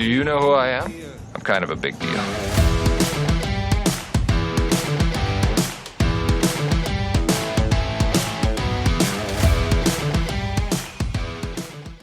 Do you know who I am? I'm kind of a big deal.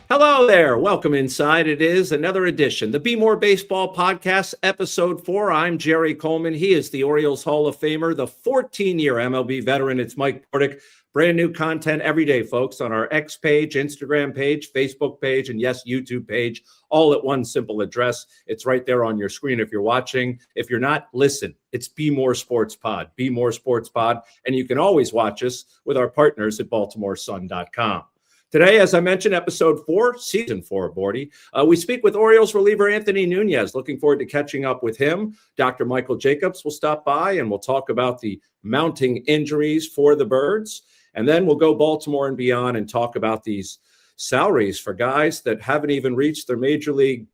Hello there. Welcome inside. It is another edition, the Bmore Baseball Podcast, Episode 4. I'm Jerry Coleman. He is the Orioles Hall of Famer, the 14-year MLB veteran. It's Mike Bordick. Brand new content every day, folks, on our X page, Instagram page, Facebook page, and yes, YouTube page, all at one simple address. It's right there on your screen if you're watching. If you're not, listen. It's Bmore Sports Pod, Bmore Sports Pod, and you can always watch us with our partners at BaltimoreSun.com. Today, as I mentioned, episode 4, season 4, Bordy. We speak with Orioles reliever Anthony Nunez. Looking forward to catching up with him. Dr. Michael Jacobs will stop by, and we'll talk about the mounting injuries for the Birds. And then we'll go Baltimore and beyond and talk about these salaries for guys that haven't even reached their major league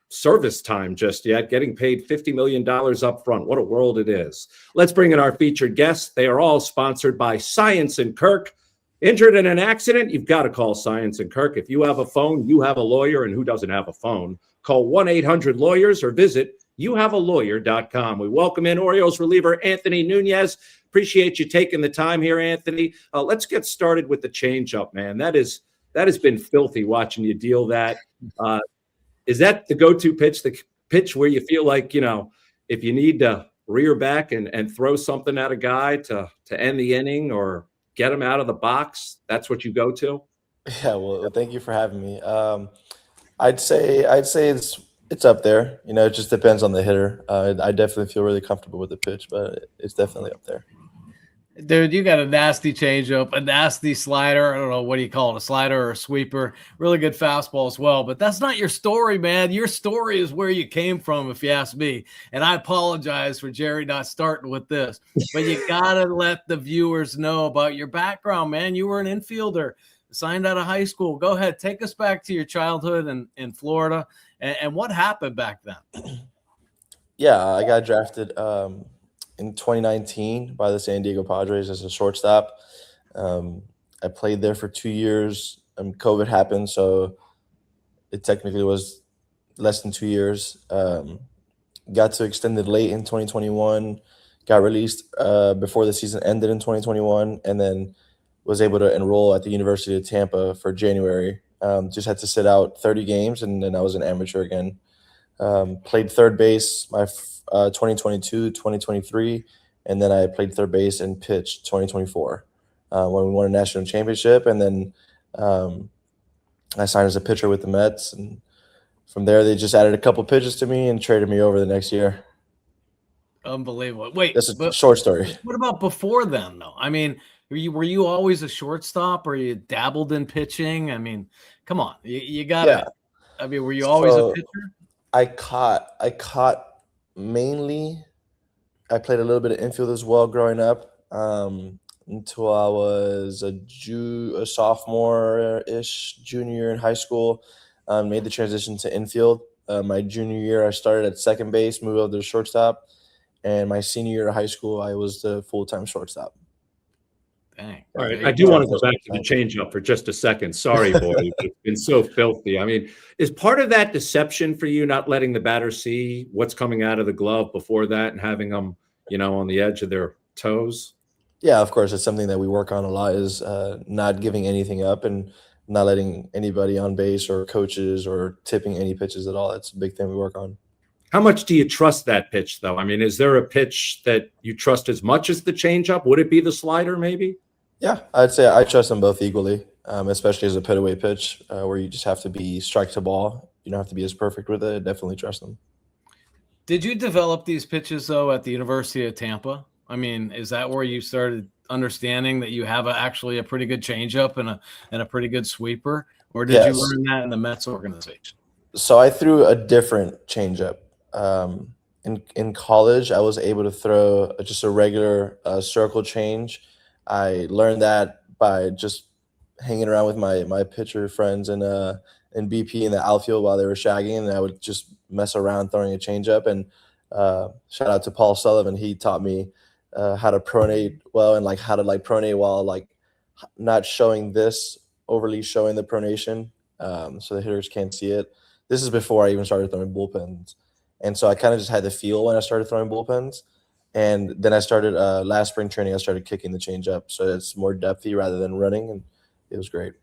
service time just yet, getting paid $50 million up front. What a world it is. Let's bring in our featured guests. They are all sponsored by Science and Kirk. Injured in an accident? You've got to call Science and Kirk. If you have a phone, you have a lawyer, and who doesn't have a phone? Call 1-800-LAWYERS or visit youhavealawyer.com. We welcome in Orioles reliever Anthony Nunez. Appreciate you taking the time here, Anthony. Let's get started with the changeup, man. That has been filthy watching you deal that. Is that the go-to pitch, the pitch where you feel like, you know, if you need to rear back and throw something at a guy to end the inning or get him out of the box, that's what you go to? Yeah, well, thank you for having me. I'd say it's up there. You know, it just depends on the hitter. I definitely feel really comfortable with the pitch, but it's definitely up there. Dude, you got a nasty changeup, a nasty slider. I don't know, what do you call it, a slider or a sweeper? Really good fastball as well. But that's not your story, man. Your story is where you came from, if you ask me. And I apologize for Jerry not starting with this. But you got to let the viewers know about your background, man. You were an infielder, signed out of high school. Go ahead. Take us back to your childhood in Florida. And what happened back then? Yeah, I got drafted in 2019 by the San Diego Padres as a shortstop. I played there for 2 years. COVID happened, so it technically was less than 2 years. Got to extended late in 2021, got released before the season ended in 2021, and then was able to enroll at the University of Tampa for January. Just had to sit out 30 games, and then I was an amateur again. Played third base my 2022, 2023, and then I played third base and pitched 2024 when we won a national championship. And then I signed as a pitcher with the Mets. And from there, they just added a couple pitches to me and traded me over the next year. Unbelievable. Wait, that's a short story. What about before then, though? I mean, were you always a shortstop, or you dabbled in pitching? I mean, come on, you got to. Yeah. I mean, were you always a pitcher? I caught mainly. I played a little bit of infield as well growing up until I was a sophomore-ish, junior in high school. Made the transition to infield. My junior year, I started at second base, moved over to shortstop. And my senior year of high school, I was the full-time shortstop. Dang. All right, I do want to go back to the changeup for just a second. Sorry, boy, it's been so filthy. I mean, is part of that deception for you not letting the batter see what's coming out of the glove before that and having them, you know, on the edge of their toes? Yeah, of course. It's something that we work on a lot, is not giving anything up and not letting anybody on base or coaches or tipping any pitches at all. That's a big thing we work on. How much do you trust that pitch, though? I mean, is there a pitch that you trust as much as the changeup? Would it be the slider, maybe? Yeah, I'd say I trust them both equally, especially as a put-away pitch where you just have to be strike to ball. You don't have to be as perfect with it. I definitely trust them. Did you develop these pitches, though, at the University of Tampa? I mean, is that where you started understanding that you have actually a pretty good changeup and a pretty good sweeper? Or did you learn that in the Mets organization? So I threw a different changeup. In college, I was able to throw just a regular circle change. I learned that by just hanging around with my pitcher friends in BP in the outfield while they were shagging, and I would just mess around throwing a changeup. And shout out to Paul Sullivan. He taught me how to pronate well and how to pronate while not showing this, overly showing the pronation, so the hitters can't see it. This is before I even started throwing bullpens. And so I kind of just had the feel when I started throwing bullpens. And then I started last spring training, I started kicking the changeup. So it's more depthy rather than running. And it was great.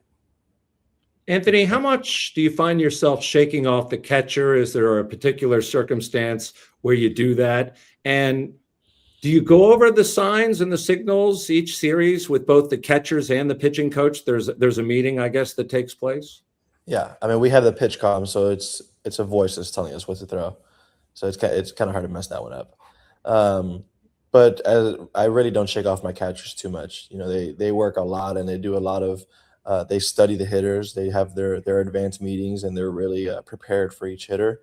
Anthony, how much do you find yourself shaking off the catcher? Is there a particular circumstance where you do that? And do you go over the signs and the signals each series with both the catchers and the pitching coach? There's a meeting, I guess, that takes place. Yeah, I mean, we have the pitch comm, so it's a voice that's telling us what to throw. So it's kind of hard to mess that one up. But I really don't shake off my catchers too much. You know, they work a lot and they do a lot of they study the hitters. They have their advanced meetings and they're really prepared for each hitter.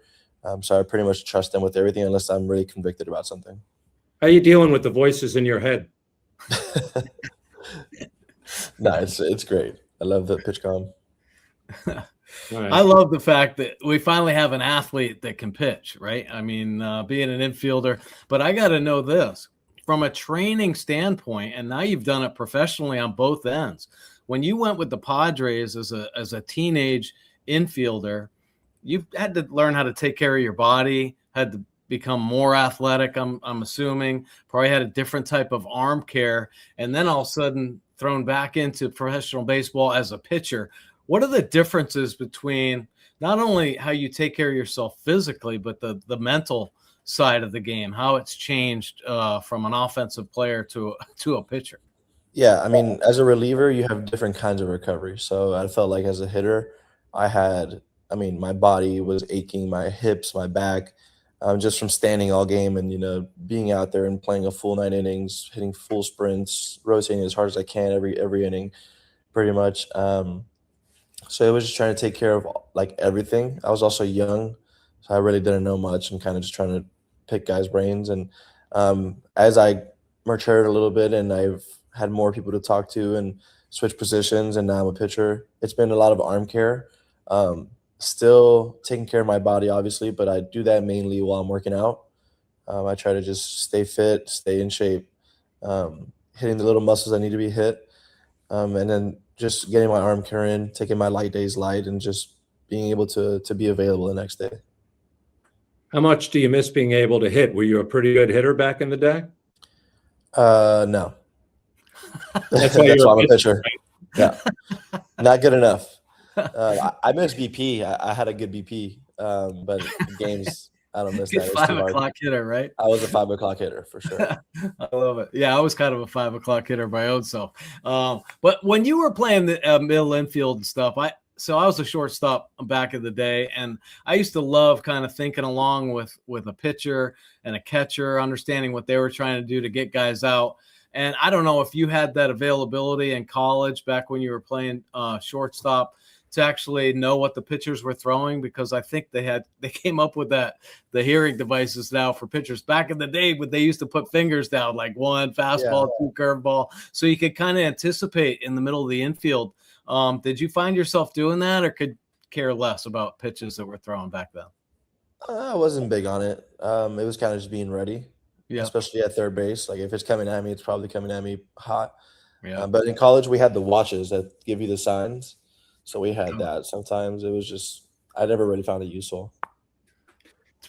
So I pretty much trust them with everything unless I'm really convicted about something. How are you dealing with the voices in your head? No, it's great. I love the pitch comm. Right. I love the fact that we finally have an athlete that can pitch, right? I mean, being an infielder, but I got to know this from a training standpoint, and now you've done it professionally on both ends. When you went with the Padres as a teenage infielder, you had to learn how to take care of your body, had to become more athletic, I'm assuming, probably had a different type of arm care, and then all of a sudden thrown back into professional baseball as a pitcher. What are the differences between not only how you take care of yourself physically, but the mental side of the game, how it's changed from an offensive player to a pitcher? Yeah, I mean, as a reliever, you have different kinds of recovery. So I felt like as a hitter, my body was aching, my hips, my back, just from standing all game and, you know, being out there and playing a full 9 innings, hitting full sprints, rotating as hard as I can every inning, pretty much. So it was just trying to take care of like everything. I was also young, so I really didn't know much and kind of just trying to pick guys' brains. And as I matured a little bit and I've had more people to talk to and switch positions, and now I'm a pitcher, it's been a lot of arm care. Still taking care of my body, obviously, but I do that mainly while I'm working out. I try to just stay fit, stay in shape, hitting the little muscles that need to be hit, and then just getting my arm care in, taking my light days light, and just being able to be available the next day. How much do you miss being able to hit? Were you a pretty good hitter back in the day? No. That's why you're I'm a pitcher. Yeah, not good enough. I miss BP. I had a good BP, but games, I don't miss that. 5 o'clock hitter, right? I was a 5 o'clock hitter for sure. I love it. Yeah, I was kind of a 5 o'clock hitter my own self. But when you were playing the middle infield and stuff, I was a shortstop back in the day, and I used to love kind of thinking along with a pitcher and a catcher, understanding what they were trying to do to get guys out. And I don't know if you had that availability in college back when you were playing shortstop to actually know what the pitchers were throwing, because I think they came up with the hearing devices now for pitchers. Back in the day, but they used to put fingers down, like 1 fastball, 2 curveball, so you could kind of anticipate in the middle of the infield. Did you find yourself doing that, or could care less about pitches that were thrown back then? I wasn't big on it. It was kind of just being ready, especially at third base. Like if it's coming at me, it's probably coming at me hot. Yeah. But in college, we had the watches that give you the signs. So we had that. Sometimes it was just, I never really found it useful.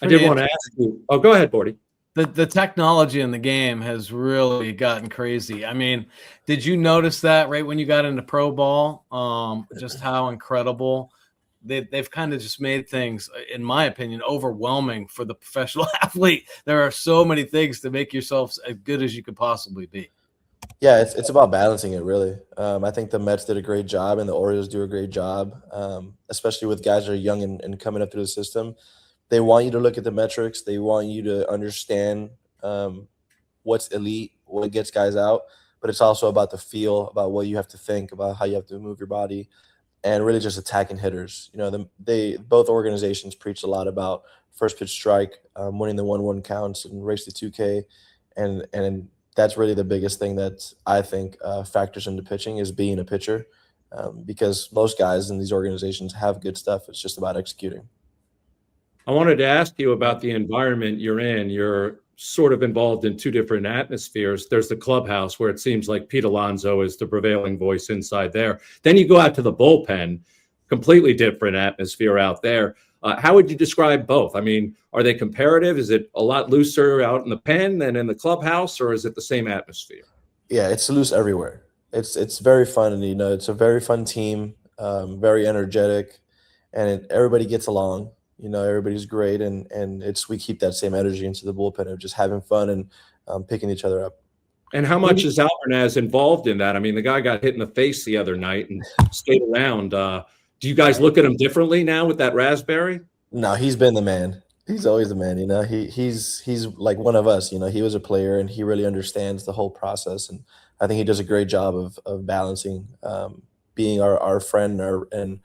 I did want to ask you. Oh, go ahead, Bordy. The technology in the game has really gotten crazy. I mean, did you notice that right when you got into pro ball, just how incredible they've kind of just made things, in my opinion, overwhelming for the professional athlete. There are so many things to make yourself as good as you could possibly be. Yeah, it's about balancing it, really. I think the Mets did a great job and the Orioles do a great job, especially with guys that are young and coming up through the system. They want you to look at the metrics. They want you to understand what's elite, what gets guys out. But it's also about the feel, about what you have to think, about how you have to move your body, and really just attacking hitters. You know, both organizations preach a lot about first pitch strike, winning the 1-1 counts and race to 2K, and that's really the biggest thing that I think factors into pitching is being a pitcher, because most guys in these organizations have good stuff. It's just about executing. I wanted to ask you about the environment you're in. You're sort of involved in 2 different atmospheres. There's the clubhouse where it seems like Pete Alonso is the prevailing voice inside there. Then you go out to the bullpen, completely different atmosphere out there. How would you describe both? I mean, are they comparative? Is it a lot looser out in the pen than in the clubhouse, or is it the same atmosphere? Yeah, it's loose everywhere. It's very fun, and it's a very fun team, very energetic, and everybody gets along. Everybody's great, and we keep that same energy into the bullpen of just having fun and picking each other up. And how much is Alvarez involved in that? I mean, the guy got hit in the face the other night and stayed around. Do you guys look at him differently now with that raspberry? No, he's been the man. He's always the man. He's like one of us. He was a player, and he really understands the whole process. And I think he does a great job of balancing being our friend and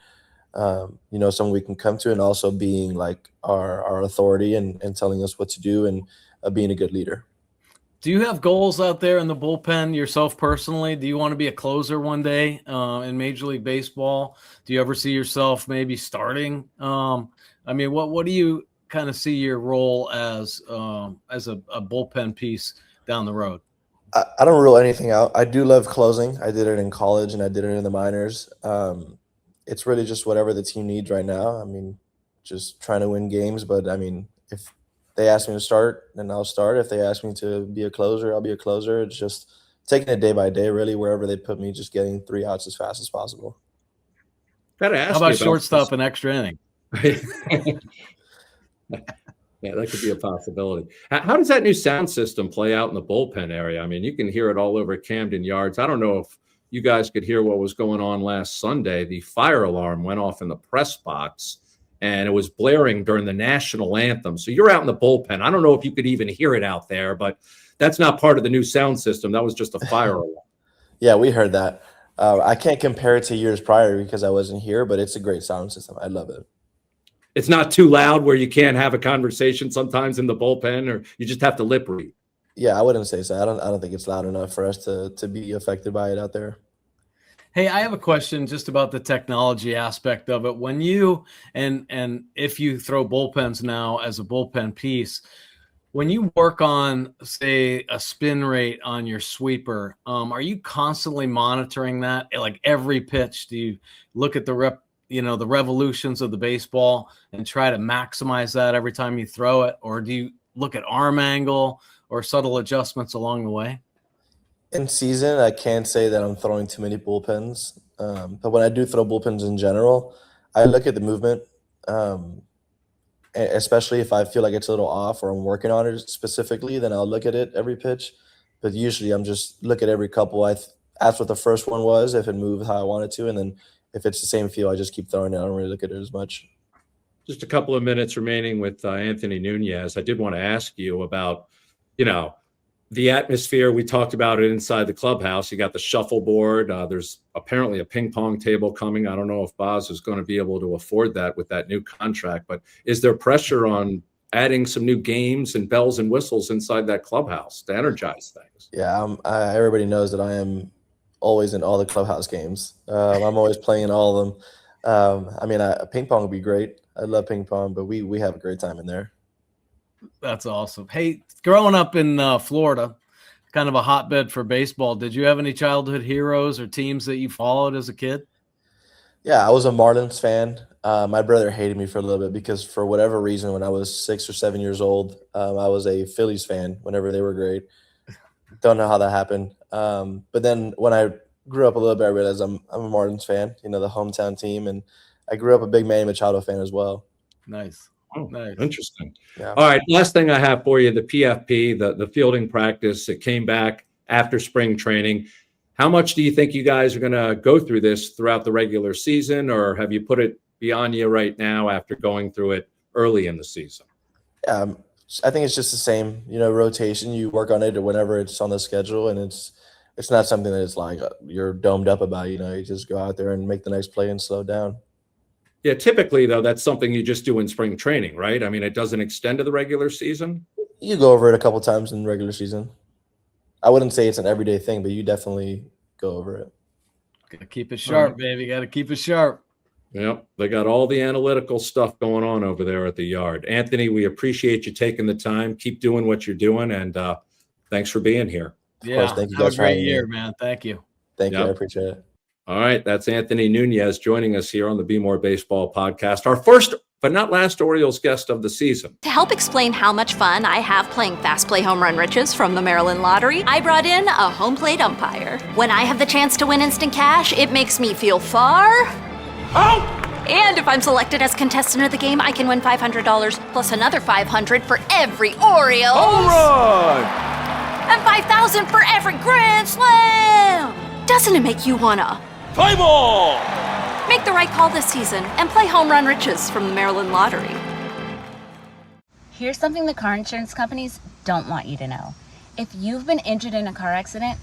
someone we can come to, and also being like our authority and telling us what to do, and being a good leader. Do you have goals out there in the bullpen yourself personally? Do you want to be a closer one day in Major League Baseball? Do you ever see yourself maybe starting? I mean, what do you kind of see your role as a bullpen piece down the road? I don't rule anything out. I do love closing. I did it in college and I did it in the minors. It's really just whatever the team needs right now. I mean, just trying to win games. But I mean, if they ask me to start, then I'll start. If they ask me to be a closer, I'll be a closer. It's just taking it day by day, really, wherever they put me, just getting 3 outs as fast as possible. Gotta ask How about you shortstop and extra inning? Yeah, that could be a possibility. How does that new sound system play out in the bullpen area? I mean, you can hear it all over Camden Yards. I don't know if you guys could hear what was going on last Sunday. The fire alarm went off in the press box, and it was blaring during the national anthem. So you're out in the bullpen. I don't know if you could even hear it out there, but that's not part of the new sound system. That was just a fire alarm. Yeah, we heard that. I can't compare it to years prior because I wasn't here, but it's a great sound system. I love it. It's not too loud where you can't have a conversation sometimes in the bullpen, or you just have to lip read. Yeah, I wouldn't say so. I don't think it's loud enough for us to be affected by it out there. Hey, I have a question just about the technology aspect of it. When you and if you throw bullpens now as a bullpen piece, when you work on, say, a spin rate on your sweeper, are you constantly monitoring that? Like every pitch, do you look at the revolutions of the baseball and try to maximize that every time you throw it? Or do you look at arm angle or subtle adjustments along the way? In season, I can't say that I'm throwing too many bullpens. But when I do throw bullpens in general, I look at the movement, especially if I feel like it's a little off or I'm working on it specifically, then I'll look at it every pitch. But usually I'm just look at every couple. I ask what the first one was, if it moved how I want it to, and then if it's the same feel, I just keep throwing it. I don't really look at it as much. Just a couple of minutes remaining with Anthony Nunez. I did want to ask you about, the atmosphere. We talked about it inside the clubhouse. You got the shuffleboard. There's apparently a ping pong table coming. I don't know if Boz is going to be able to afford that with that new contract, but is there pressure on adding some new games and bells and whistles inside that clubhouse to energize things? Yeah, everybody knows that I am always in all the clubhouse games. I'm always playing all of them. Ping pong would be great. I love ping pong, but we have a great time in there. That's awesome. Hey, growing up in Florida, kind of a hotbed for baseball, did you have any childhood heroes or teams that you followed as a kid? Yeah, I was a Marlins fan. My brother hated me for a little bit because for whatever reason, when I was 6 or 7 years old, I was a Phillies fan whenever they were great. Don't know how that happened. But then when I grew up a little bit, I realized I'm a Marlins fan, the hometown team. And I grew up a big Manny Machado fan as well. Nice. Oh, nice. Interesting. Yeah. All right. Last thing I have for you, the PFP, the fielding practice, it came back after spring training. How much do you think you guys are going to go through this throughout the regular season, or have you put it beyond you right now after going through it early in the season? I think it's just the same, rotation. You work on it whenever it's on the schedule, and it's not something that it's like you're domed up about. You just go out there and make the next play and slow down. Yeah, typically, though, that's something you just do in spring training, right? I mean, it doesn't extend to the regular season? You go over it a couple times in regular season. I wouldn't say it's an everyday thing, but you definitely go over it. Got to keep it sharp, baby. Got to keep it sharp. Yep, they got all the analytical stuff going on over there at the yard. Anthony, we appreciate you taking the time. Keep doing what you're doing, and thanks for being here. Of course, thank you guys for having me. Have a great year, man. Thank you. Thank you. I appreciate it. All right, that's Anthony Nunez joining us here on the Bmore Baseball Podcast. Our first but not last Orioles guest of the season. To help explain how much fun I have playing Fast Play Home Run Riches from the Maryland Lottery, I brought in a home plate umpire. When I have the chance to win instant cash, it makes me feel far out. And if I'm selected as contestant of the game, I can win $500 plus another $500 for every Orioles. Home run! And $5,000 for every Grand Slam. Doesn't it make you wanna Play ball! make the right call this season and play Home Run Riches from the Maryland Lottery? Here's something the car insurance companies don't want you to know. If you've been injured in a car accident,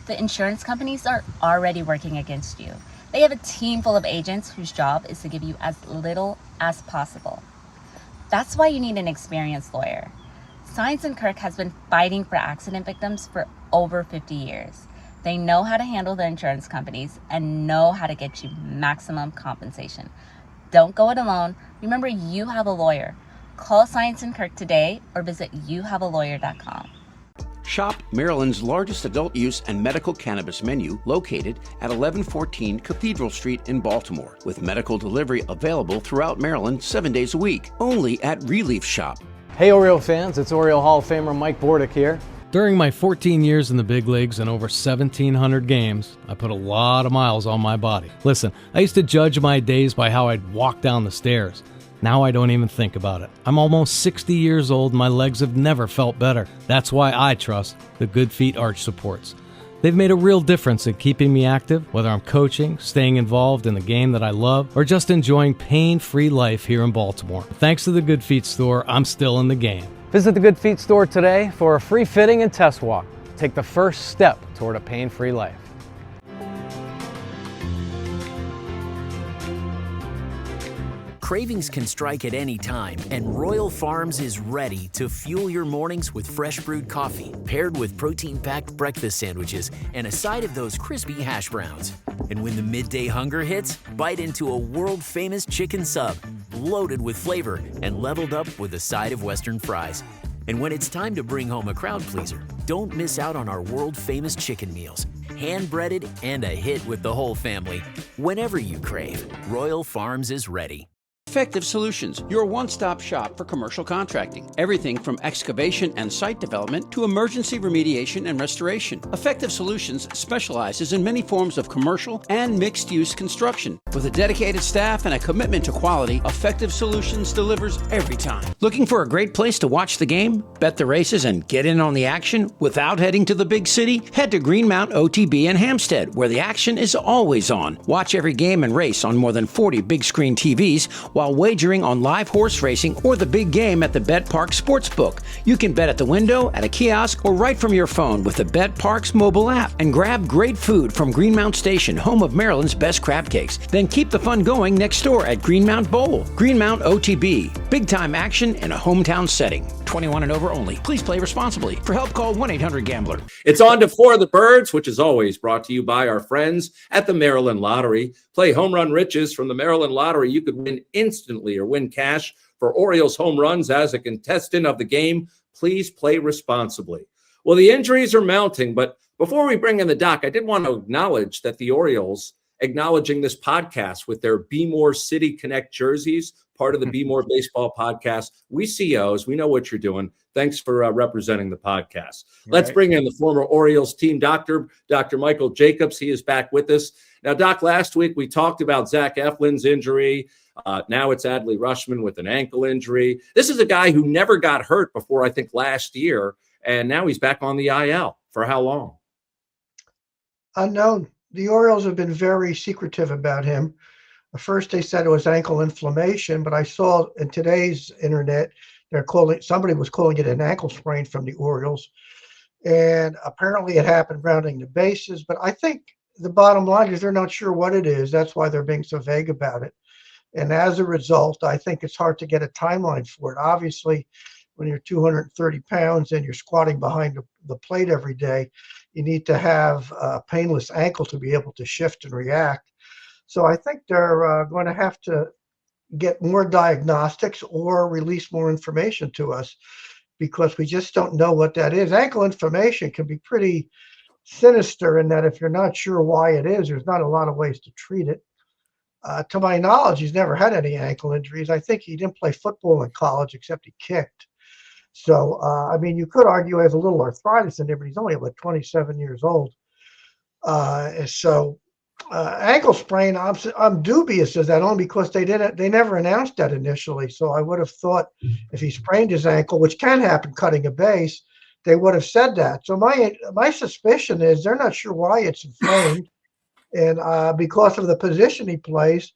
the insurance companies are already working against you. They have a team full of agents whose job is to give you as little as possible. That's why you need an experienced lawyer. Science & Kirk has been fighting for accident victims for over 50 years. They know how to handle the insurance companies and know how to get you maximum compensation. Don't go it alone. Remember, you have a lawyer. Call Science & Kirk today or visit youhavealawyer.com. Shop Maryland's largest adult use and medical cannabis menu located at 1114 Cathedral Street in Baltimore, with medical delivery available throughout Maryland 7 days a week, only at Relief Shop. Hey Oriole fans, it's Oriole Hall of Famer Mike Bordick here. During my 14 years in the big leagues and over 1,700 games, I put a lot of miles on my body. Listen, I used to judge my days by how I'd walk down the stairs. Now I don't even think about it. I'm almost 60 years old and my legs have never felt better. That's why I trust the Good Feet Arch Supports. They've made a real difference in keeping me active, whether I'm coaching, staying involved in the game that I love, or just enjoying pain-free life here in Baltimore. Thanks to the Good Feet store, I'm still in the game. Visit the Good Feet store today for a free fitting and test walk. Take the first step toward a pain-free life. Cravings can strike at any time, and Royal Farms is ready to fuel your mornings with fresh brewed coffee, paired with protein-packed breakfast sandwiches and a side of those crispy hash browns. And when the midday hunger hits, bite into a world-famous chicken sub, loaded with flavor and leveled up with a side of Western fries. And when it's time to bring home a crowd pleaser, don't miss out on our world-famous chicken meals. Hand-breaded and a hit with the whole family. Whenever you crave, Royal Farms is ready. Effective Solutions, your one-stop shop for commercial contracting. Everything from excavation and site development to emergency remediation and restoration. Effective Solutions specializes in many forms of commercial and mixed-use construction. With a dedicated staff and a commitment to quality, Effective Solutions delivers every time. Looking for a great place to watch the game, bet the races, and get in on the action without heading to the big city? Head to Greenmount OTB in Hampstead, where the action is always on. Watch every game and race on more than 40 big-screen TVs while wagering on live horse racing or the big game at the Bet Park Sportsbook. You can bet at the window, at a kiosk, or right from your phone with the Bet Parks mobile app. And grab great food from Greenmount Station, home of Maryland's best crab cakes. Then keep the fun going next door at Greenmount Bowl. Greenmount OTB. Big-time action in a hometown setting. 21 and over only. Please play responsibly. For help, call 1-800-GAMBLER. It's on to For the Birds, which is always brought to you by our friends at the Maryland Lottery. Play Home Run Riches from the Maryland Lottery. You could win instantly or win cash for Orioles home runs as a contestant of the game. Please play responsibly. Well, the injuries are mounting, but before we bring in the doc, I did want to acknowledge that the Orioles, acknowledging this podcast with their Bmore City Connect jerseys, part of the Bmore Baseball Podcast. We COs, we know what you're doing. Thanks for representing the podcast. Let's bring in the former Orioles team doctor, Dr. Michael Jacobs. He is back with us. Now, Doc, last week we talked about Zach Eflin's injury. Now it's Adley Rushman with an ankle injury. This is a guy who never got hurt before, I think, last year, and now he's back on the IL. For how long? Unknown. The Orioles have been very secretive about him. First, they said it was ankle inflammation, but I saw in today's internet, somebody was calling it an ankle sprain from the Orioles. And apparently it happened rounding the bases. But I think the bottom line is they're not sure what it is. That's why they're being so vague about it. And as a result, I think it's hard to get a timeline for it. Obviously, when you're 230 pounds and you're squatting behind the plate every day, you need to have a painless ankle to be able to shift and react. So I think they're going to have to get more diagnostics or release more information to us because we just don't know what that is. Ankle inflammation can be pretty sinister in that if you're not sure why it is, there's not a lot of ways to treat it. To my knowledge, he's never had any ankle injuries. I think he didn't play football in college except he kicked. So, I mean, you could argue he has a little arthritis in there, but he's only about 27 years old. Ankle sprain, I'm dubious of that only because they never announced that initially. So I would have thought if he sprained his ankle, which can happen cutting a base, they would have said that. So my suspicion is they're not sure why it's inflamed. And because of the position he plays,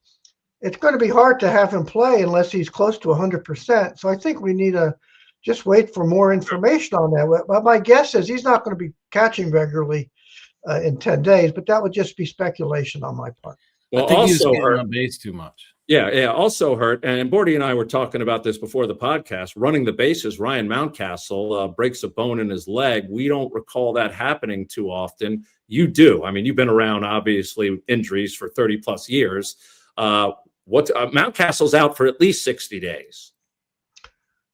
it's going to be hard to have him play unless he's close to 100%. So I think we need to just wait for more information on that. But my guess is he's not going to be catching regularly in 10 days, but that would just be speculation on my part. Well, I think he was also getting hurt. on base too much. Yeah, also hurt. And Bordy and I were talking about this before the podcast. Running the bases, Ryan Mountcastle breaks a bone in his leg. We don't recall that happening too often. You do. I mean, you've been around, obviously, injuries for 30 plus years. Mountcastle's out for at least 60 days.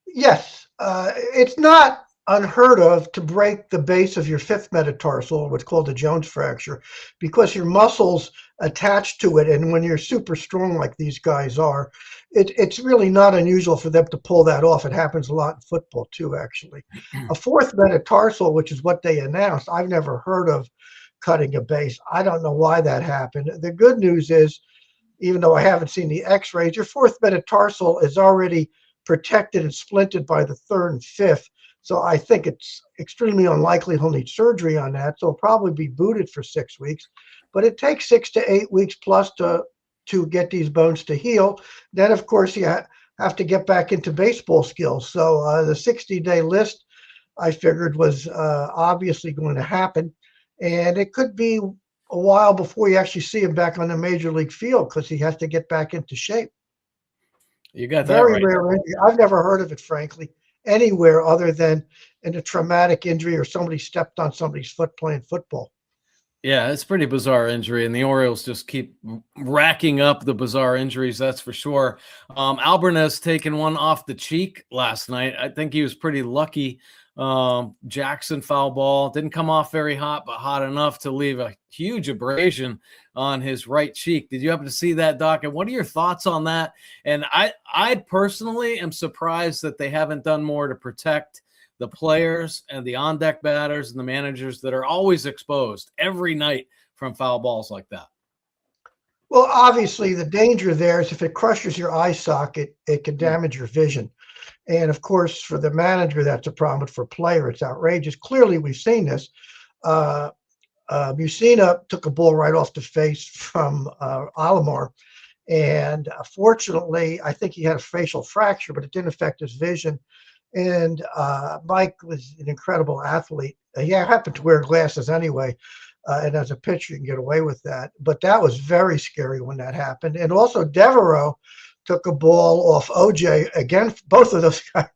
Yes. It's not unheard of to break the base of your fifth metatarsal, what's called a Jones fracture, because your muscles attach to it. And when you're super strong like these guys are, it's really not unusual for them to pull that off. It happens a lot in football too, actually. A fourth metatarsal, which is what they announced, I've never heard of cutting a base. I don't know why that happened. The good news is, even though I haven't seen the x-rays, your fourth metatarsal is already protected and splinted by the third and fifth. So I think it's extremely unlikely he'll need surgery on that. So he'll probably be booted for 6 weeks. But it takes 6 to 8 weeks plus to get these bones to heal. Then, of course, you have to get back into baseball skills. So the 60-day list, I figured, was obviously going to happen. And it could be a while before you actually see him back on the major league field because he has to get back into shape. You got that Very right. rare injury. I've never heard of it, frankly, anywhere other than in a traumatic injury or somebody stepped on somebody's foot playing football. Yeah, it's a pretty bizarre injury, and the Orioles just keep racking up the bizarre injuries, that's for sure. Albarnez taking one off the cheek last night. I think he was pretty lucky. Jackson foul ball, didn't come off very hot, but hot enough to leave a huge abrasion on his right cheek. Did you happen to see that, Doc? And what are your thoughts on that? And I personally am surprised that they haven't done more to protect the players and the on-deck batters and the managers that are always exposed every night from foul balls like that. Well, obviously, the danger there is if it crushes your eye socket, it can damage your vision. And, of course, for the manager, that's a problem. But for a player, it's outrageous. Clearly, we've seen this. Mussina took a ball right off the face from Alomar. And fortunately, I think he had a facial fracture, but it didn't affect his vision. And Mike was an incredible athlete. He happened to wear glasses anyway. And as a pitcher, you can get away with that. But that was very scary when that happened. And also Devereaux took a ball off OJ. Again, both of those guys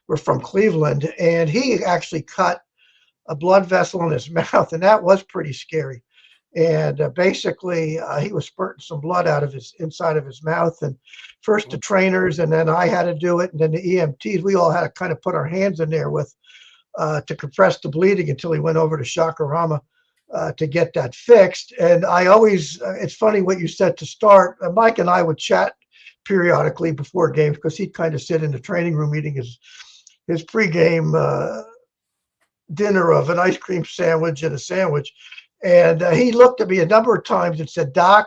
were from Cleveland. And he actually cut a blood vessel in his mouth. And that was pretty scary. And basically, he was spurting some blood out of his inside of his mouth. And first the trainers, and then I had to do it. And then the EMTs, we all had to kind of put our hands in there with to compress the bleeding until he went over to Shakarama to get that fixed. And I always, it's funny what you said to start. Mike and I would chat periodically before games because he'd kind of sit in the training room eating his pregame dinner of an ice cream sandwich and a sandwich. And he looked at me a number of times and said, Doc,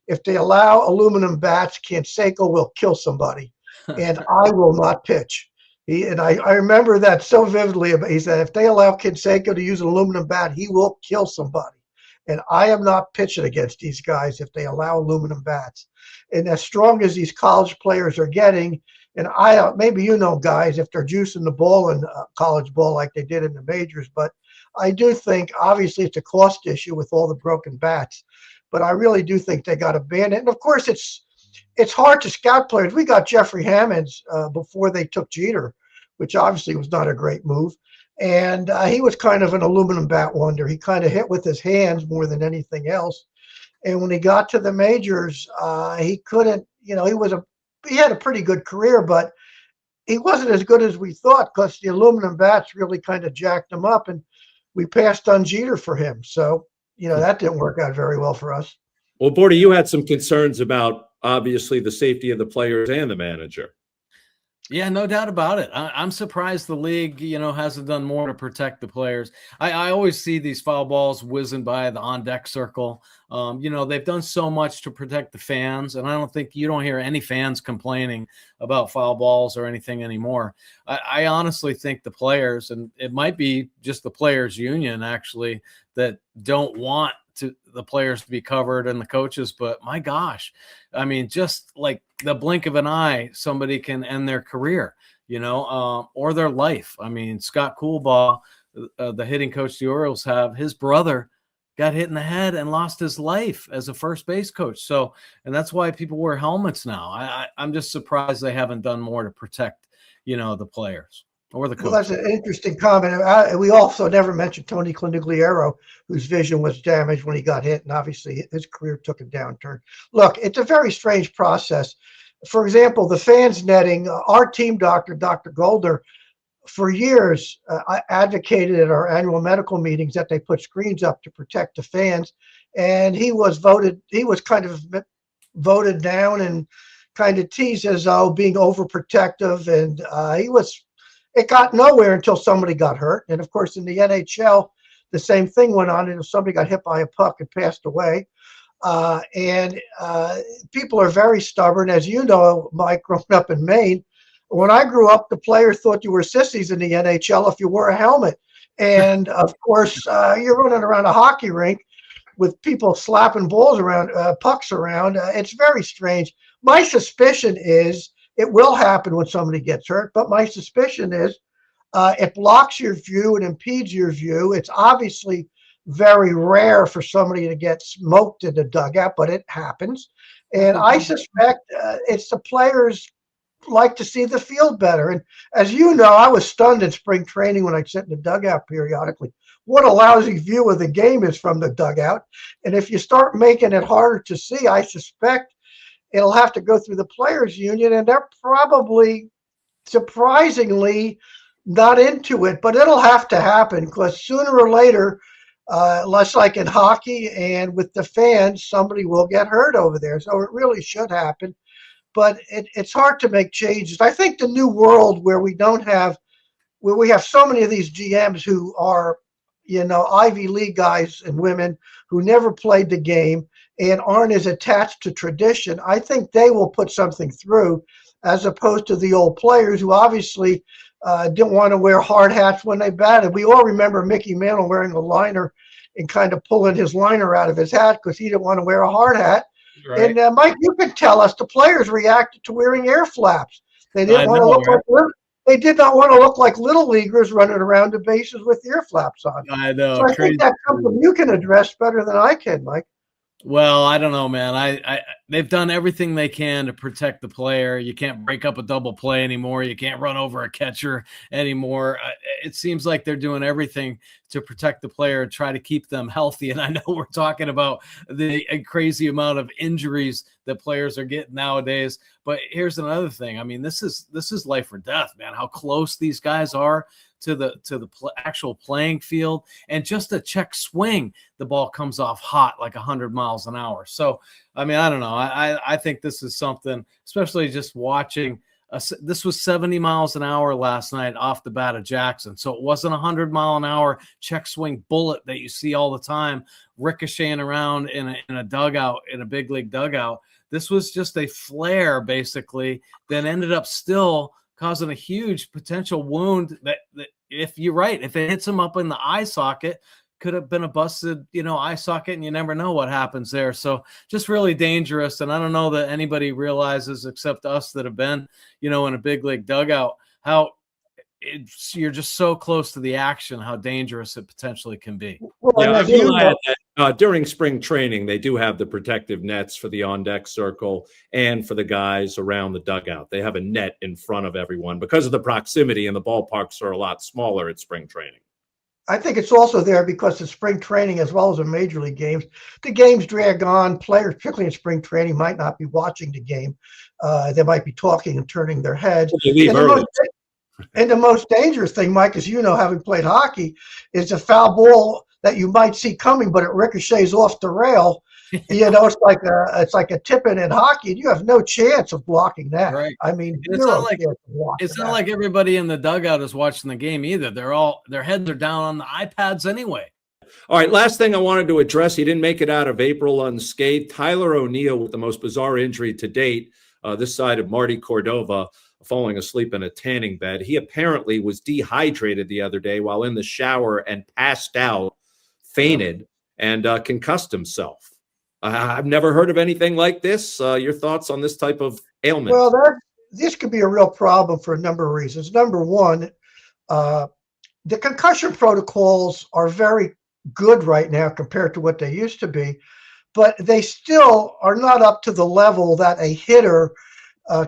if they allow aluminum bats, Canseco will kill somebody, and I will not pitch. I remember that so vividly. He said, if they allow Canseco to use an aluminum bat, he will kill somebody. And I am not pitching against these guys if they allow aluminum bats. And as strong as these college players are getting, and maybe you know guys, if they're juicing the ball in college ball like they did in the majors, but I do think, obviously, it's a cost issue with all the broken bats, but I really do think they got to ban it. And, of course, it's hard to scout players. We got Jeffrey Hammonds before they took Jeter, which obviously was not a great move. And he was kind of an aluminum bat wonder. He kind of hit with his hands more than anything else. And when he got to the majors, he couldn't, he had a pretty good career, but he wasn't as good as we thought because the aluminum bats really kind of jacked him up. And we passed on Jeter for him. So, that didn't work out very well for us. Well, Bordy, you had some concerns about obviously the safety of the players and the manager. Yeah, no doubt about it. I'm surprised the league, hasn't done more to protect the players. I always see these foul balls whizzing by the on-deck circle. They've done so much to protect the fans, and I don't think you don't hear any fans complaining about foul balls or anything anymore. I honestly think the players, and it might be just the players' union actually, that don't want the players to be covered and the coaches, but my gosh, I mean, just like the blink of an eye, somebody can end their career, or their life. I mean, Scott Coolbaugh, the hitting coach the Orioles have, his brother got hit in the head and lost his life as a first base coach. So, and that's why people wear helmets now. I'm just surprised they haven't done more to protect, the players. Or the coach. Well, that's an interesting comment. We also never mentioned Tony Conigliaro, whose vision was damaged when he got hit, and obviously his career took a downturn. Look, it's a very strange process. For example, the fans netting, our team doctor, Dr. Golder, for years advocated at our annual medical meetings that they put screens up to protect the fans, and he was kind of voted down and kind of teased as being overprotective, and it got nowhere until somebody got hurt. And of course, in the NHL, the same thing went on until somebody got hit by a puck and passed away. And people are very stubborn. As you know, Mike, growing up in Maine, when I grew up, the players thought you were sissies in the NHL if you wore a helmet. And of course, you're running around a hockey rink with people slapping balls around, pucks around. It's very strange. My suspicion is it will happen when somebody gets hurt, but my suspicion is it blocks your view, it impedes your view. It's obviously very rare for somebody to get smoked in the dugout, but it happens. And I suspect it's the players like to see the field better. And as you know, I was stunned in spring training when I'd sit in the dugout periodically. What a lousy view of the game is from the dugout. And if you start making it harder to see, I suspect it'll have to go through the players' union, and they're probably surprisingly not into it, but it'll have to happen because sooner or later, less like in hockey and with the fans, somebody will get hurt over there. So it really should happen, but it's hard to make changes. I think the new world where we have so many of these GMs who are, Ivy League guys and women who never played the game and aren't as attached to tradition, I think they will put something through as opposed to the old players who obviously didn't want to wear hard hats when they batted. We all remember Mickey Mantle wearing a liner and kind of pulling his liner out of his hat because he didn't want to wear a hard hat. Right. And Mike, you could tell us the players reacted to wearing air flaps. They didn't want to look like they did not want to look like little leaguers running around the bases with ear flaps on. I know. So I think that's something you can address better than I can, Mike. Well, I don't know, man. They've done everything they can to protect the player. You can't break up a double play anymore. You can't run over a catcher anymore. It seems like they're doing everything to protect the player and try to keep them healthy. And I know we're talking about the crazy amount of injuries that players are getting nowadays. But here's another thing. I mean, this is life or death, man. How close these guys are to the actual playing field, and just a check swing, the ball comes off hot like 100 miles an hour. So, I mean, I don't know. I think this is something, especially just watching. This was 70 miles an hour last night off the bat of Jackson. So it wasn't 100-mile-an-hour check swing bullet that you see all the time ricocheting around in a dugout, in a big league dugout. This was just a flare, basically, that ended up still causing a huge potential wound that if you're right, if it hits him up in the eye socket, could have been a busted, eye socket, and you never know what happens there. So just really dangerous. And I don't know that anybody realizes, except us that have been, in a big league dugout, how you're just so close to the action, how dangerous it potentially can be. Well, I've realized that during spring training, they do have the protective nets for the on-deck circle and for the guys around the dugout. They have a net in front of everyone because of the proximity, and the ballparks are a lot smaller at spring training. I think it's also there because of spring training as well as the major league games. The games drag on. Players, particularly in spring training, might not be watching the game. They might be talking and turning their heads. And the most dangerous thing, Mike, as you know, having played hockey, is a foul ball that you might see coming, but it ricochets off the rail. It's like a tip-in in hockey, and you have no chance of blocking that. Right. I mean, It's zero not like chance of blocking that. like everybody in the dugout is watching the game either. Their heads are down on the iPads anyway. All right, last thing I wanted to address. He didn't make it out of April unscathed. Tyler O'Neill with the most bizarre injury to date, this side of Marty Cordova, falling asleep in a tanning bed. He apparently was dehydrated the other day while in the shower and passed out, fainted, and concussed himself. I've never heard of anything like this. Your thoughts on this type of ailment? Well, this could be a real problem for a number of reasons. Number one, the concussion protocols are very good right now compared to what they used to be, but they still are not up to the level that a hitter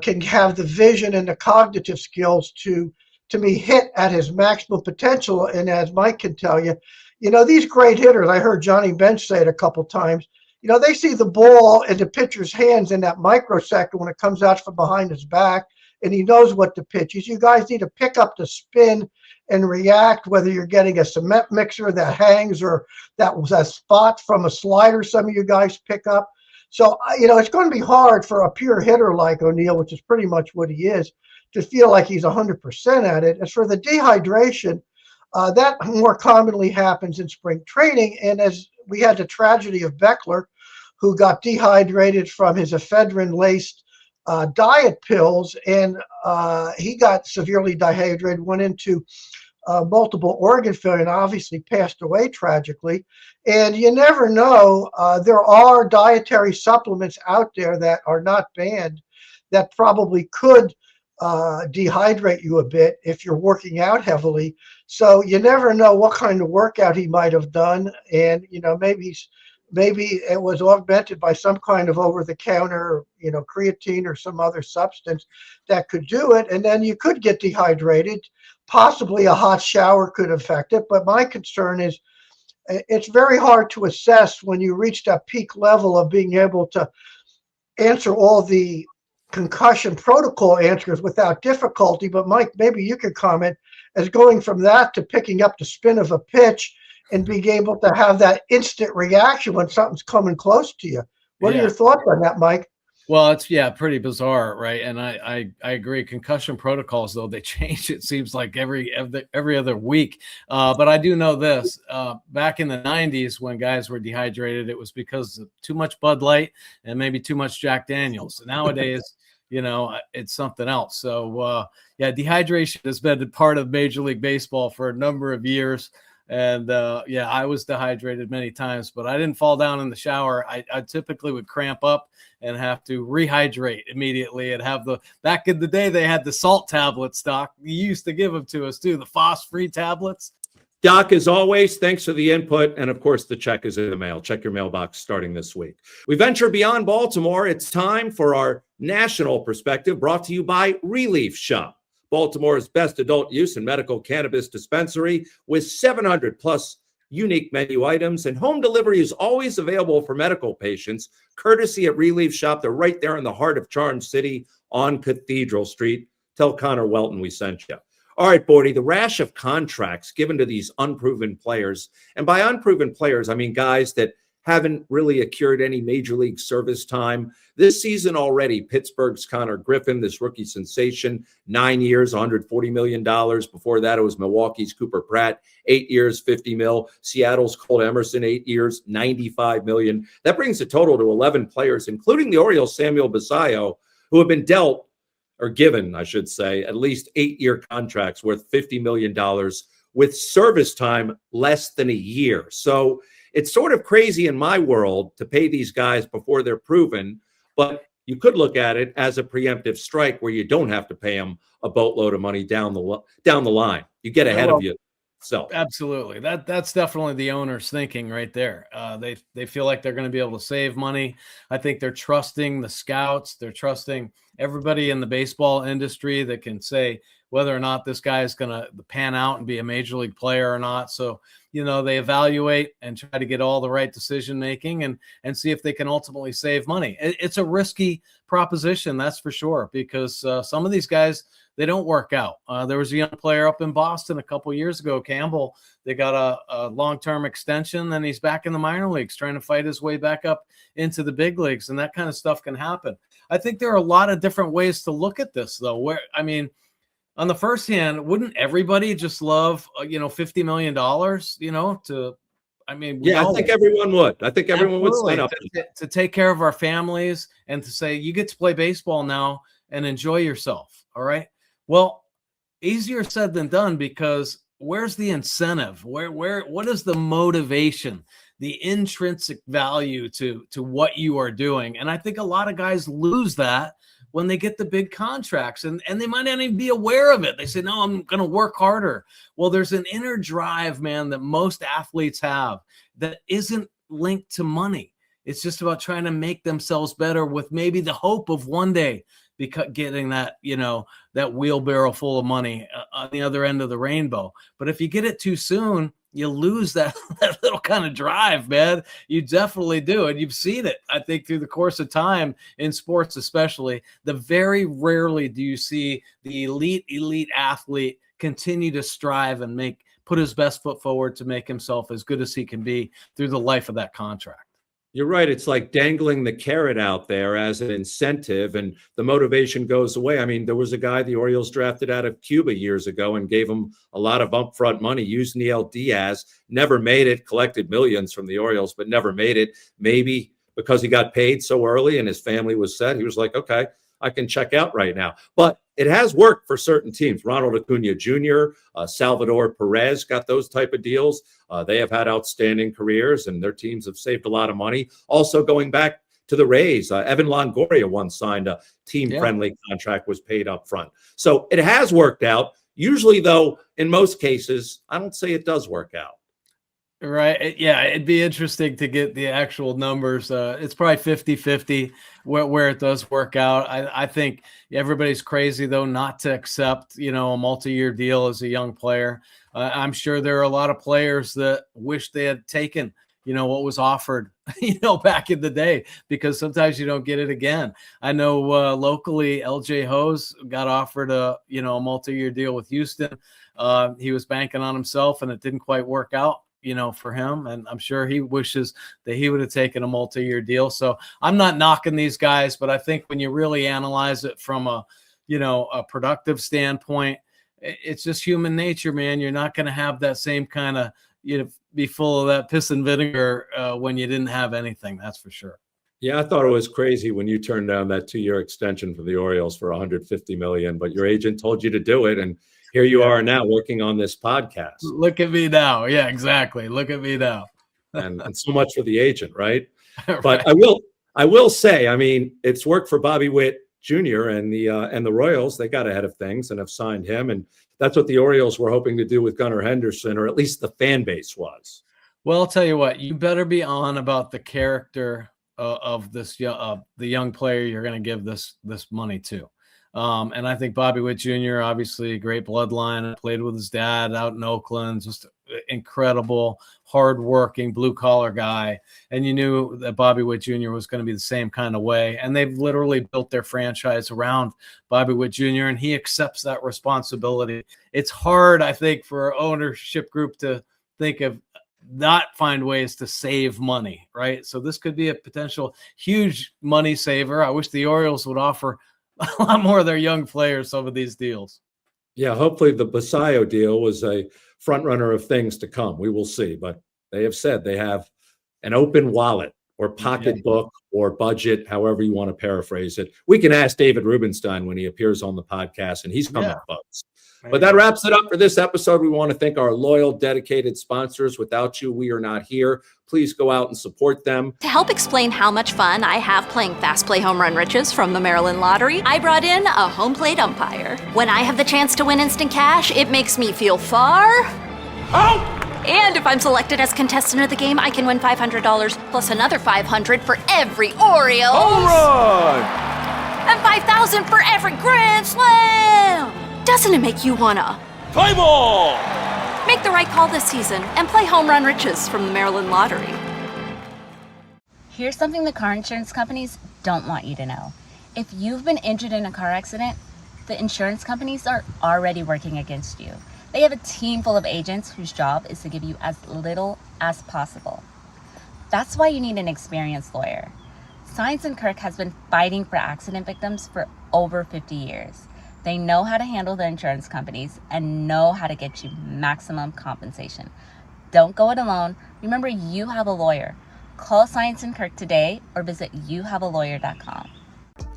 can have the vision and the cognitive skills to be hit at his maximum potential. And as Mike can tell you, these great hitters, I heard Johnny Bench say it a couple times, they see the ball in the pitcher's hands in that microsecond when it comes out from behind his back, and he knows what to pitch is. You guys need to pick up the spin and react, whether you're getting a cement mixer that hangs or that was a spot from a slider some of you guys pick up. So, it's going to be hard for a pure hitter like O'Neill, which is pretty much what he is, to feel like he's 100% at it. As for the dehydration, that more commonly happens in spring training. And as we had the tragedy of Beckler, who got dehydrated from his ephedrine-laced diet pills, and he got severely dehydrated, went into multiple organ failure, and obviously passed away tragically. And you never know. There are dietary supplements out there that are not banned that probably could dehydrate you a bit if you're working out heavily. So you never know what kind of workout he might have done. And, maybe it was augmented by some kind of over-the-counter, creatine or some other substance that could do it. And then you could get dehydrated. Possibly a hot shower could affect it. But my concern is it's very hard to assess when you reach that peak level of being able to answer all the concussion protocol answers without difficulty. But Mike, maybe you could comment as going from that to picking up the spin of a pitch and being able to have that instant reaction when something's coming close to you. What are your thoughts on that, Mike? Well, it's pretty bizarre, right? And I agree. Concussion protocols, though, they change. It seems like every other week. But I do know this: back in the '90s, when guys were dehydrated, it was because of too much Bud Light and maybe too much Jack Daniels. Nowadays, it's something else. So, dehydration has been a part of Major League Baseball for a number of years. And I was dehydrated many times, but I didn't fall down in the shower. I typically would cramp up and have to rehydrate immediately and have back in the day, they had the salt tablets, Doc. You used to give them to us too, the phos-free tablets. Doc, as always, thanks for the input. And of course, the check is in the mail. Check your mailbox starting this week. We venture beyond Baltimore. It's time for our national perspective, brought to you by Relief Shop, Baltimore's best adult use and medical cannabis dispensary with 700 plus unique menu items, and home delivery is always available for medical patients, courtesy at Relief Shop. They're right there in the heart of Charm City on Cathedral Street. Tell Connor Welton we sent you. All right, Bordy, the rash of contracts given to these unproven players, and by unproven players, I mean guys that haven't really accrued any major league service time. This season already, Pittsburgh's Connor Griffin, this rookie sensation, 9 years, $140 million. Before that, it was Milwaukee's Cooper Pratt, 8 years, $50 million. Seattle's Colt Emerson, 8 years, $95 million. That brings the total to 11 players, including the Orioles' Samuel Basallo, who have been dealt, or given, I should say, at least 8-year contracts worth $50 million with service time less than a year. So it's sort of crazy in my world to pay these guys before they're proven, but you could look at it as a preemptive strike where you don't have to pay them a boatload of money down the line. You get ahead of yourself. Absolutely. That's definitely the owner's thinking right there. They feel like they're going to be able to save money. I think they're trusting the scouts. They're trusting everybody in the baseball industry that can say whether or not this guy is going to pan out and be a major league player or not. So, they evaluate and try to get all the right decision making and see if they can ultimately save money. It's a risky proposition, that's for sure, because some of these guys, they don't work out. There was a young player up in Boston a couple years ago, Campbell. They got a long-term extension, and he's back in the minor leagues trying to fight his way back up into the big leagues, and that kind of stuff can happen. I think there are a lot of different ways to look at this, though. On the first hand, wouldn't everybody just love, $50 million, I think everyone would. I think everyone would sign up to take care of our families and to say, you get to play baseball now and enjoy yourself. All right. Well, easier said than done, because where's the incentive? What is the motivation, the intrinsic value to what you are doing? And I think a lot of guys lose that when they get the big contracts, and they might not even be aware of it. They say, no, I'm going to work harder. Well, there's an inner drive, man, that most athletes have that isn't linked to money. It's just about trying to make themselves better with maybe the hope of one day getting that, that wheelbarrow full of money on the other end of the rainbow. But if you get it too soon, you lose that little kind of drive, man. You definitely do. And you've seen it, I think, through the course of time in sports, especially. Very rarely do you see the elite athlete continue to strive and put his best foot forward to make himself as good as he can be through the life of that contract. You're right. It's like dangling the carrot out there as an incentive, and the motivation goes away. I mean, there was a guy the Orioles drafted out of Cuba years ago and gave him a lot of upfront money, Yusniel Diaz, never made it, collected millions from the Orioles, but never made it. Maybe because he got paid so early and his family was set, he was like, okay, I can check out right now. But it has worked for certain teams. Ronald Acuna Jr., Salvador Perez got those type of deals. They have had outstanding careers, and their teams have saved a lot of money. Also, going back to the Rays, Evan Longoria once signed a team-friendly contract, was paid up front. So it has worked out. Usually, though, in most cases, I don't say it does work out. Right. Yeah. It'd be interesting to get the actual numbers. It's probably 50-50 where it does work out. I think everybody's crazy, though, not to accept, a multi-year deal as a young player. I'm sure there are a lot of players that wish they had taken, what was offered, back in the day, because sometimes you don't get it again. I know locally, LJ Hose got offered a multi-year deal with Houston. He was banking on himself, and it didn't quite work out, for him. And I'm sure he wishes that he would have taken a multi-year deal. So I'm not knocking these guys, but I think when you really analyze it from a productive standpoint, it's just human nature, man. You're not going to have that same kind of, be full of that piss and vinegar when you didn't have anything. That's for sure. Yeah, I thought it was crazy when you turned down that 2-year extension for the Orioles for $150 million, but your agent told you to do it. And here you are now working on this podcast. Look at me now. Yeah, exactly. Look at me now. and so much for the agent, right? Right. But I will say, I mean, it's worked for Bobby Witt Jr. and the Royals. They got ahead of things and have signed him. And that's what the Orioles were hoping to do with Gunnar Henderson, or at least the fan base was. Well, I'll tell you what, you better be on about the character of this the young player you're going to give this money to. And I think Bobby Witt Jr., obviously a great bloodline, played with his dad out in Oakland, just incredible, hardworking, blue-collar guy. And you knew that Bobby Witt Jr. was going to be the same kind of way. And they've literally built their franchise around Bobby Witt Jr., and he accepts that responsibility. It's hard, I think, for an ownership group to think of not find ways to save money, right? So this could be a potential huge money saver. I wish the Orioles would offer a lot more of their young players some of these deals. Yeah, hopefully the Basayo deal was a front runner of things to come. We will see, but they have said they have an open wallet or pocketbook or budget, however you want to paraphrase it. We can ask David Rubenstein when he appears on the podcast, and he's coming close. But that wraps it up for this episode. We want to thank our loyal, dedicated sponsors. Without you, we are not here. Please go out and support them. To help explain how much fun I have playing Fast Play Home Run Riches from the Maryland Lottery, I brought in a home plate umpire. When I have the chance to win instant cash, it makes me feel far out! And if I'm selected as contestant of the game, I can win $500 plus another $500 for every Orioles. Home run! and $5,000 for every Grand Slam! Doesn't it make you wanna Play ball! make the right call this season and play Home Run Riches from the Maryland Lottery? Here's something the car insurance companies don't want you to know. If you've been injured in a car accident, the insurance companies are already working against you. They have a team full of agents whose job is to give you as little as possible. That's why you need an experienced lawyer. Science & Kirk has been fighting for accident victims for over 50 years. They know how to handle the insurance companies and know how to get you maximum compensation. Don't go it alone. Remember, you have a lawyer. Call Science & Kirk today or visit youhavealawyer.com.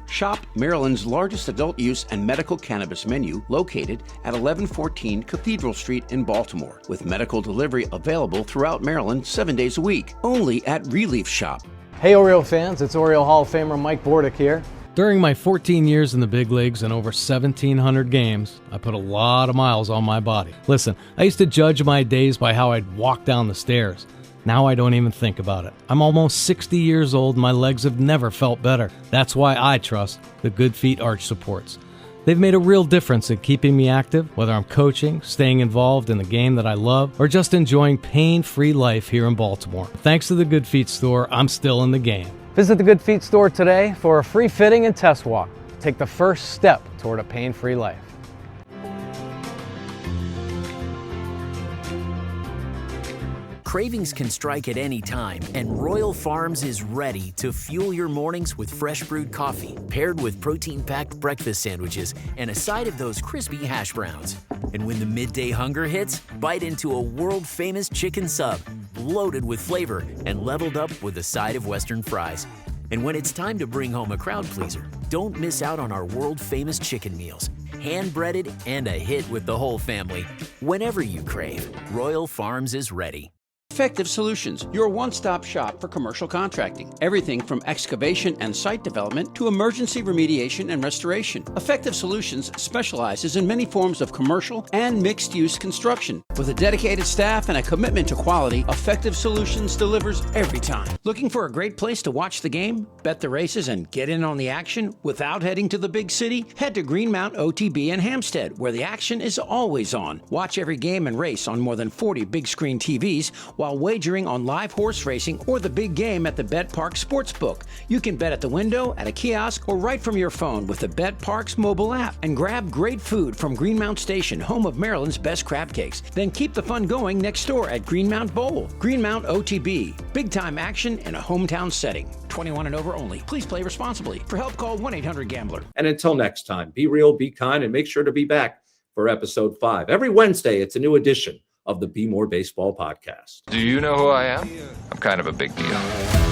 Shop Maryland's largest adult use and medical cannabis menu located at 1114 Cathedral Street in Baltimore, with medical delivery available throughout Maryland 7 days a week, only at Relief Shop. Hey Oriole fans, it's Oriole Hall of Famer Mike Bordick here. During my 14 years in the big leagues and over 1,700 games, I put a lot of miles on my body. Listen, I used to judge my days by how I'd walk down the stairs. Now I don't even think about it. I'm almost 60 years old and my legs have never felt better. That's why I trust the Good Feet Arch Supports. They've made a real difference in keeping me active, whether I'm coaching, staying involved in the game that I love, or just enjoying pain-free life here in Baltimore. Thanks to the Good Feet store, I'm still in the game. Visit the Good Feet store today for a free fitting and test walk. Take the first step toward a pain-free life. Cravings can strike at any time, and Royal Farms is ready to fuel your mornings with fresh brewed coffee, paired with protein-packed breakfast sandwiches and a side of those crispy hash browns. And when the midday hunger hits, bite into a world-famous chicken sub, loaded with flavor and leveled up with a side of Western fries. And when it's time to bring home a crowd pleaser, don't miss out on our world-famous chicken meals, hand-breaded and a hit with the whole family. Whenever you crave, Royal Farms is ready. Effective Solutions, your one-stop shop for commercial contracting. Everything from excavation and site development to emergency remediation and restoration. Effective Solutions specializes in many forms of commercial and mixed-use construction. With a dedicated staff and a commitment to quality, Effective Solutions delivers every time. Looking for a great place to watch the game, bet the races, and get in on the action without heading to the big city? Head to Greenmount OTB in Hampstead, where the action is always on. Watch every game and race on more than 40 big-screen TVs, while wagering on live horse racing or the big game at the Bet Park Sportsbook. You can bet at the window, at a kiosk, or right from your phone with the Bet Parks mobile app. And grab great food from Greenmount Station, home of Maryland's best crab cakes. Then keep the fun going next door at Greenmount Bowl. Greenmount OTB. Big-time action in a hometown setting. 21 and over only. Please play responsibly. For help, call 1-800-GAMBLER. And until next time, be real, be kind, and make sure to be back for episode 5. Every Wednesday, it's a new edition of the Bmore Baseball Podcast. Do you know who I am? I'm kind of a big deal.